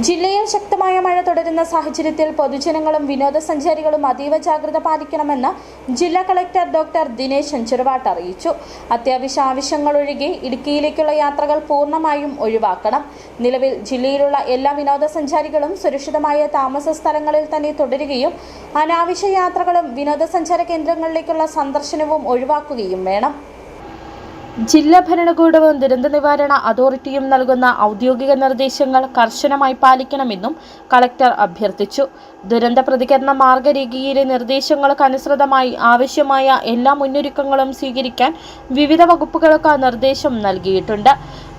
ജില്ലയിൽ ശക്തമായ മഴ തുടരുന്ന സാഹചര്യത്തിൽ പൊതുജനങ്ങളും വിനോദസഞ്ചാരികളും അതീവ ജാഗ്രത പാലിക്കണമെന്ന് ജില്ലാ കളക്ടർ ഡോക്ടർ ദിനേശ് ചെറുവാട്ട് അറിയിച്ചു. അത്യാവശ്യ ആവശ്യങ്ങളൊഴികെ ഇടുക്കിയിലേക്കുള്ള യാത്രകൾ പൂർണ്ണമായും ഒഴിവാക്കണം. നിലവിൽ ജില്ലയിലുള്ള എല്ലാ വിനോദസഞ്ചാരികളും സുരക്ഷിതമായ താമസ സ്ഥലങ്ങളിൽ തന്നെ തുടരുകയും അനാവശ്യ യാത്രകളും വിനോദസഞ്ചാര കേന്ദ്രങ്ങളിലേക്കുള്ള സന്ദർശനവും ഒഴിവാക്കുകയും വേണം. ജില്ലാ ഭരണകൂടവും ദുരന്ത നിവാരണ അതോറിറ്റിയും നൽകുന്ന ഔദ്യോഗിക നിർദ്ദേശങ്ങൾ കർശനമായി പാലിക്കണമെന്നും കളക്ടർ അഭ്യർത്ഥിച്ചു. ദുരന്ത പ്രതികരണ മാർഗരേഖയിലെ നിർദ്ദേശങ്ങൾക്കനുസൃതമായി ആവശ്യമായ എല്ലാ മുന്നൊരുക്കങ്ങളും സ്വീകരിക്കാൻ വിവിധ വകുപ്പുകൾക്ക് നിർദ്ദേശം നൽകിയിട്ടുണ്ട്.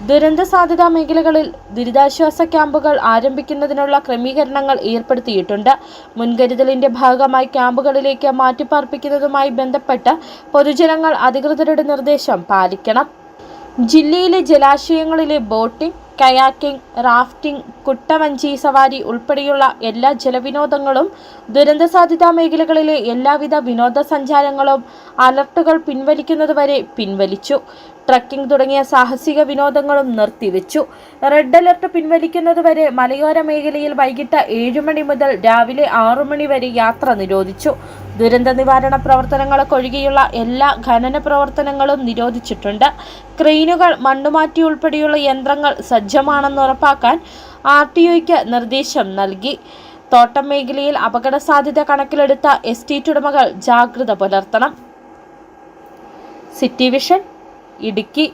ദുരന്ത സാധ്യതാ മേഖലകളിൽ ദുരിതാശ്വാസ ക്യാമ്പുകൾ ആരംഭിക്കുന്നതിനുള്ള ക്രമീകരണങ്ങൾ ഏർപ്പെടുത്തിയിട്ടുണ്ട്. മുൻകരുതലിന്റെ ഭാഗമായി ക്യാമ്പുകളിലേക്ക് മാറ്റിപ്പാർപ്പിക്കുന്നതുമായി ബന്ധപ്പെട്ട് പൊതുജനങ്ങൾ അധികൃതരുടെ നിർദ്ദേശം പാലിക്കണം. ജില്ലയിലെ ജലാശയങ്ങളിലെ ബോട്ടിംഗ്, കയാക്കിംഗ്, റാഫ്റ്റിംഗ്, കുട്ടവഞ്ചി സവാരി ഉൾപ്പെടെയുള്ള എല്ലാ ജലവിനോദങ്ങളും ദുരന്തസാധ്യതാ മേഖലകളിലെ എല്ലാവിധ വിനോദസഞ്ചാരങ്ങളും അലർട്ടുകൾ പിൻവലിക്കുന്നതുവരെ പിൻവലിച്ചു. ട്രക്കിംഗ് തുടങ്ങിയ സാഹസിക വിനോദങ്ങളും നിർത്തിവെച്ചു. റെഡ് അലർട്ട് പിൻവലിക്കുന്നതുവരെ മലയോര മേഖലയിൽ വൈകിട്ട് 7 മണി മുതൽ രാവിലെ 6 മണി വരെ യാത്ര നിരോധിച്ചു. ദുരന്ത നിവാരണ പ്രവർത്തനങ്ങൾക്കൊഴികെയുള്ള എല്ലാ ഖനന പ്രവർത്തനങ്ങളും നിരോധിച്ചിട്ടുണ്ട്. ക്രെയിനുകൾ, മണ്ണുമാറ്റി ഉൾപ്പെടെയുള്ള യന്ത്രങ്ങൾ സജ്ജമാണെന്ന് ഉറപ്പാക്കാൻ RTOയ്ക്ക് നിർദ്ദേശം നൽകി. തോട്ടം മേഖലയിൽ അപകട സാധ്യത കണക്കിലെടുത്ത എസ്റ്റേറ്റ് ഉടമകൾ ജാഗ്രത പുലർത്തണം. City vision, Idukki.